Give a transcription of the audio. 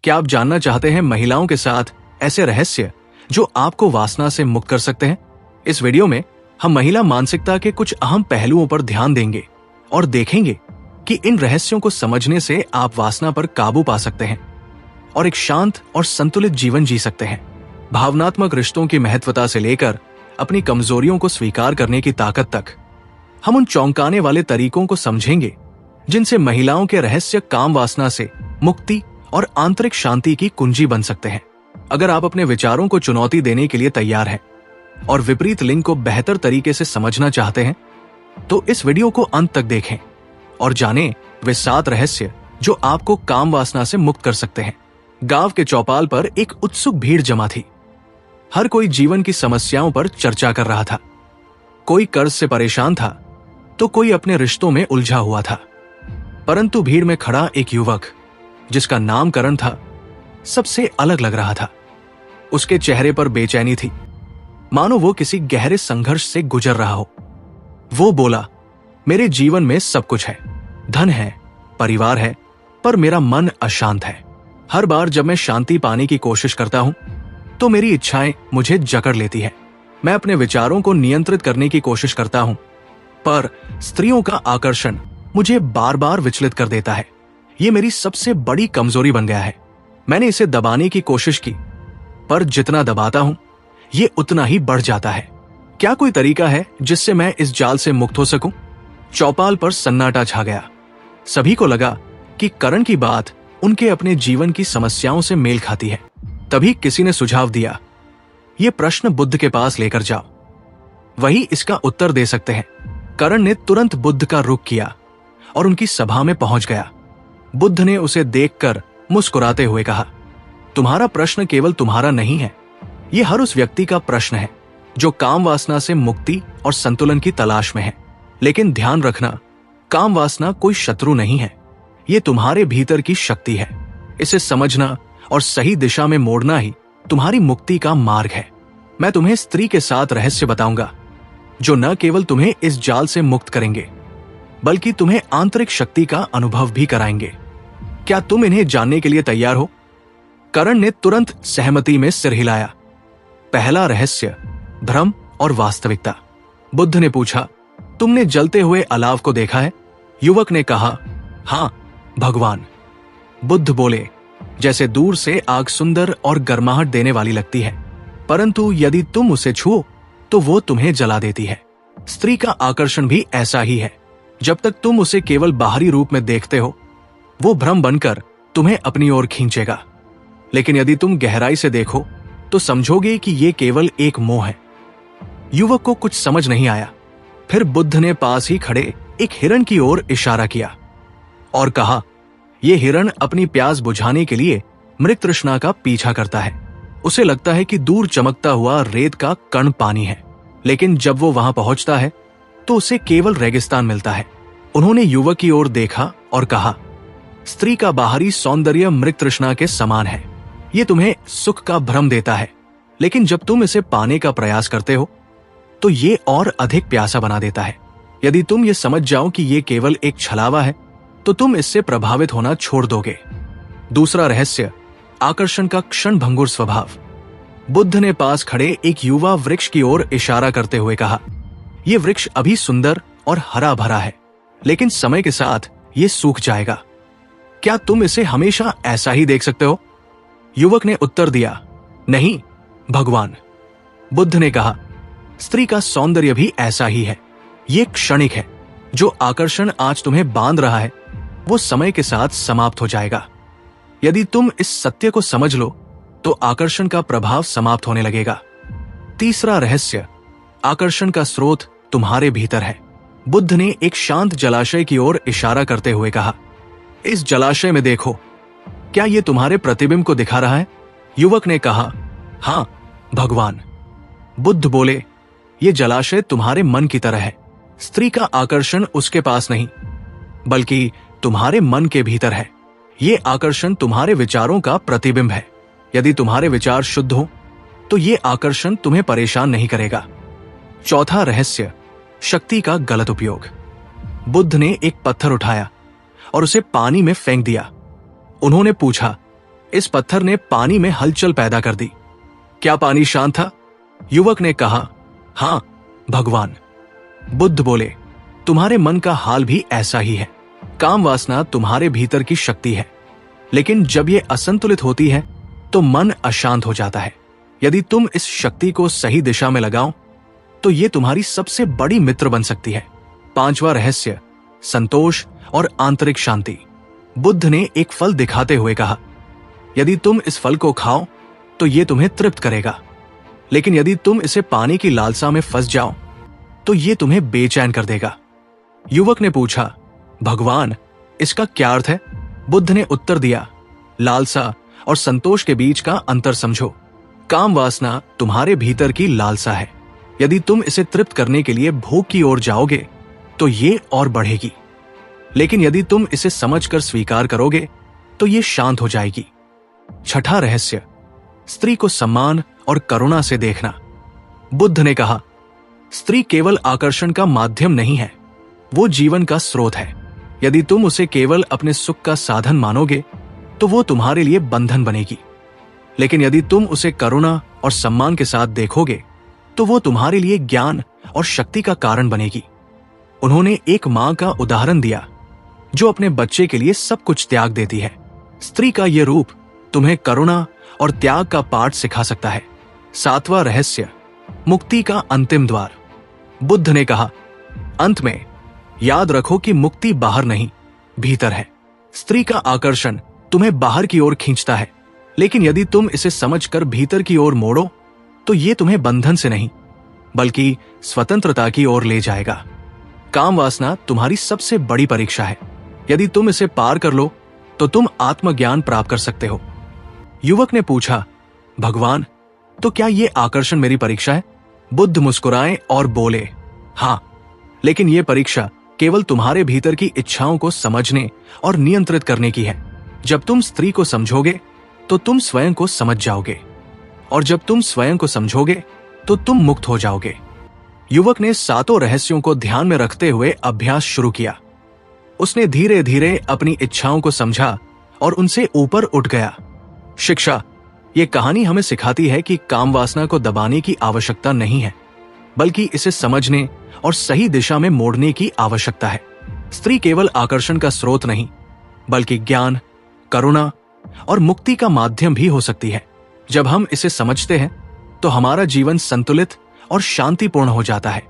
क्या आप जानना चाहते हैं महिलाओं के साथ ऐसे रहस्य जो आपको वासना से मुक्त कर सकते हैं? इस वीडियो में हम महिला मानसिकता के कुछ अहम पहलुओं पर ध्यान देंगे और देखेंगे कि इन रहस्यों को समझने से आप वासना पर काबू पा सकते हैं और एक शांत और संतुलित जीवन जी सकते हैं। भावनात्मक रिश्तों की महत्वता से लेकर अपनी कमजोरियों को स्वीकार करने की ताकत तक, हम उन चौंकाने वाले तरीकों को समझेंगे जिनसे महिलाओं के रहस्य काम वासना से मुक्ति और आंतरिक शांति की कुंजी बन सकते हैं। अगर आप अपने विचारों को चुनौती देने के लिए तैयार हैं और विपरीत लिंग को बेहतर तरीके से समझना चाहते हैं, तो इस वीडियो को अंत तक देखें और जानें वे 7 रहस्य जो आपको काम वासना से मुक्त कर सकते हैं। गांव के चौपाल पर एक उत्सुक भीड़ जमा थी। हर कोई जीवन की समस्याओं पर चर्चा कर रहा था। कोई कर्ज से परेशान था तो कोई अपने रिश्तों में उलझा हुआ था। परंतु भीड़ में खड़ा एक युवक, जिसका नाम करण था, सबसे अलग लग रहा था। उसके चेहरे पर बेचैनी थी, मानो वो किसी गहरे संघर्ष से गुजर रहा हो। वो बोला, मेरे जीवन में सब कुछ है, धन है, परिवार है, पर मेरा मन अशांत है। हर बार जब मैं शांति पाने की कोशिश करता हूं तो मेरी इच्छाएं मुझे जकड़ लेती है। मैं अपने विचारों को नियंत्रित करने की कोशिश करता हूं, पर स्त्रियों का आकर्षण मुझे बार बार विचलित कर देता है। ये मेरी सबसे बड़ी कमजोरी बन गया है। मैंने इसे दबाने की कोशिश की, पर जितना दबाता हूं ये उतना ही बढ़ जाता है। क्या कोई तरीका है जिससे मैं इस जाल से मुक्त हो सकूं? चौपाल पर सन्नाटा छा गया। सभी को लगा कि करण की बात उनके अपने जीवन की समस्याओं से मेल खाती है। तभी किसी ने सुझाव दिया, ये प्रश्न बुद्ध के पास लेकर जाओ, वही इसका उत्तर दे सकते हैं। करण ने तुरंत बुद्ध का रुख किया और उनकी सभा में पहुंच गया। बुद्ध ने उसे देखकर मुस्कुराते हुए कहा, तुम्हारा प्रश्न केवल तुम्हारा नहीं है, यह हर उस व्यक्ति का प्रश्न है जो काम वासना से मुक्ति और संतुलन की तलाश में है। लेकिन ध्यान रखना, काम वासना कोई शत्रु नहीं है, ये तुम्हारे भीतर की शक्ति है। इसे समझना और सही दिशा में मोड़ना ही तुम्हारी मुक्ति का मार्ग है। मैं तुम्हें स्त्री के 7 रहस्य बताऊंगा जो न केवल तुम्हें इस जाल से मुक्त करेंगे, बल्कि तुम्हें आंतरिक शक्ति का अनुभव भी कराएंगे। क्या तुम इन्हें जानने के लिए तैयार हो? करण ने तुरंत सहमति में सिर हिलाया। पहला रहस्य, भ्रम और वास्तविकता। बुद्ध ने पूछा, तुमने जलते हुए अलाव को देखा है? युवक ने कहा, हाँ भगवान। बुद्ध बोले, जैसे दूर से आग सुंदर और गर्माहट देने वाली लगती है, परंतु यदि तुम उसे छुओ तो वो तुम्हें जला देती है। स्त्री का आकर्षण भी ऐसा ही है। जब तक तुम उसे केवल बाहरी रूप में देखते हो, वो भ्रम बनकर तुम्हें अपनी ओर खींचेगा। लेकिन यदि तुम गहराई से देखो तो समझोगे कि ये केवल एक मोह है। युवक को कुछ समझ नहीं आया। फिर बुद्ध ने पास ही खड़े एक हिरण की ओर इशारा किया और कहा, यह हिरण अपनी प्यास बुझाने के लिए मृग तृष्णा का पीछा करता है। उसे लगता है कि दूर चमकता हुआ रेत का कण पानी है, लेकिन जब वो वहां पहुंचता है तो उसे केवल रेगिस्तान मिलता है। उन्होंने युवक की ओर देखा और कहा, स्त्री का बाहरी सौंदर्य मृग तृष्णा के समान है। ये तुम्हें सुख का भ्रम देता है, लेकिन जब तुम इसे पाने का प्रयास करते हो तो ये और अधिक प्यासा बना देता है। यदि तुम ये समझ जाओ कि ये केवल एक छलावा है तो तुम इससे प्रभावित होना छोड़ दोगे। दूसरा रहस्य, आकर्षण का क्षणभंगुर स्वभाव। बुद्ध ने पास खड़े एक युवा वृक्ष की ओर इशारा करते हुए कहा, यह वृक्ष अभी सुंदर और हरा भरा है, लेकिन समय के साथ ये सूख जाएगा। क्या तुम इसे हमेशा ऐसा ही देख सकते हो? युवक ने उत्तर दिया, नहीं भगवान। बुद्ध ने कहा, स्त्री का सौंदर्य भी ऐसा ही है, ये क्षणिक है। जो आकर्षण आज तुम्हें बांध रहा है वो समय के साथ समाप्त हो जाएगा। यदि तुम इस सत्य को समझ लो तो आकर्षण का प्रभाव समाप्त होने लगेगा। तीसरा रहस्य, आकर्षण का स्रोत तुम्हारे भीतर है। बुद्ध ने एक शांत जलाशय की ओर इशारा करते हुए कहा, इस जलाशय में देखो, क्या ये तुम्हारे प्रतिबिंब को दिखा रहा है? युवक ने कहा, हाँ भगवान। बुद्ध बोले, ये जलाशय तुम्हारे मन की तरह है। स्त्री का आकर्षण उसके पास नहीं, बल्कि तुम्हारे मन के भीतर है। ये आकर्षण तुम्हारे विचारों का प्रतिबिंब है। यदि तुम्हारे विचार शुद्ध हो तो ये आकर्षण तुम्हें परेशान नहीं करेगा। चौथा रहस्य, शक्ति का गलत उपयोग। बुद्ध ने एक पत्थर उठाया और उसे पानी में फेंक दिया। उन्होंने पूछा, इस पत्थर ने पानी में हलचल पैदा कर दी। क्या पानी शांत था? युवक ने कहा, हां भगवान। बुद्ध बोले, तुम्हारे मन का हाल भी ऐसा ही है। काम वासना तुम्हारे भीतर की शक्ति है, लेकिन जब ये असंतुलित होती है तो मन अशांत हो जाता है। यदि तुम इस शक्ति को सही दिशा में लगाओ तो ये तुम्हारी सबसे बड़ी मित्र बन सकती है। 5वां रहस्य, संतोष और आंतरिक शांति। बुद्ध ने एक फल दिखाते हुए कहा, यदि तुम इस फल को खाओ तो ये तुम्हें तृप्त करेगा, लेकिन यदि तुम इसे पाने की लालसा में फंस जाओ तो ये तुम्हें बेचैन कर देगा। युवक ने पूछा, भगवान इसका क्या अर्थ है? बुद्ध ने उत्तर दिया, लालसा और संतोष के बीच का अंतर समझो। काम वासना तुम्हारे भीतर की लालसा है। यदि तुम इसे तृप्त करने के लिए भूख की ओर जाओगे तो ये और बढ़ेगी, लेकिन यदि तुम इसे समझकर स्वीकार करोगे तो ये शांत हो जाएगी। 6वां रहस्य, स्त्री को सम्मान और करुणा से देखना। बुद्ध ने कहा, स्त्री केवल आकर्षण का माध्यम नहीं है, वो जीवन का स्रोत है। यदि तुम उसे केवल अपने सुख का साधन मानोगे तो वो तुम्हारे लिए बंधन बनेगी, लेकिन यदि तुम उसे करुणा और सम्मान के साथ देखोगे तो वो तुम्हारे लिए ज्ञान और शक्ति का कारण बनेगी। उन्होंने एक मां का उदाहरण दिया जो अपने बच्चे के लिए सब कुछ त्याग देती है। स्त्री का यह रूप तुम्हें करुणा और त्याग का पाठ सिखा सकता है। 7वां रहस्य, मुक्ति का अंतिम द्वार। बुद्ध ने कहा, अंत में याद रखो कि मुक्ति बाहर नहीं, भीतर है। स्त्री का आकर्षण तुम्हें बाहर की ओर खींचता है, लेकिन यदि तुम इसे समझकर भीतर की ओर मोड़ो तो ये तुम्हें बंधन से नहीं बल्कि स्वतंत्रता की ओर ले जाएगा। काम वासना तुम्हारी सबसे बड़ी परीक्षा है। यदि तुम इसे पार कर लो तो तुम आत्मज्ञान प्राप्त कर सकते हो। युवक ने पूछा, भगवान तो क्या ये आकर्षण मेरी परीक्षा है? बुद्ध मुस्कुराए और बोले, हां, लेकिन ये परीक्षा केवल तुम्हारे भीतर की इच्छाओं को समझने और नियंत्रित करने की है। जब तुम स्त्री को समझोगे तो तुम स्वयं को समझ जाओगे, और जब तुम स्वयं को समझोगे तो तुम मुक्त हो जाओगे। युवक ने 7 रहस्यों को ध्यान में रखते हुए अभ्यास शुरू किया। उसने धीरे धीरे अपनी इच्छाओं को समझा और उनसे ऊपर उठ गया। शिक्षा, ये कहानी हमें सिखाती है कि काम वासना को दबाने की आवश्यकता नहीं है, बल्कि इसे समझने और सही दिशा में मोड़ने की आवश्यकता है। स्त्री केवल आकर्षण का स्रोत नहीं, बल्कि ज्ञान, करुणा और मुक्ति का माध्यम भी हो सकती है। जब हम इसे समझते हैं तो हमारा जीवन संतुलित और शांतिपूर्ण हो जाता है।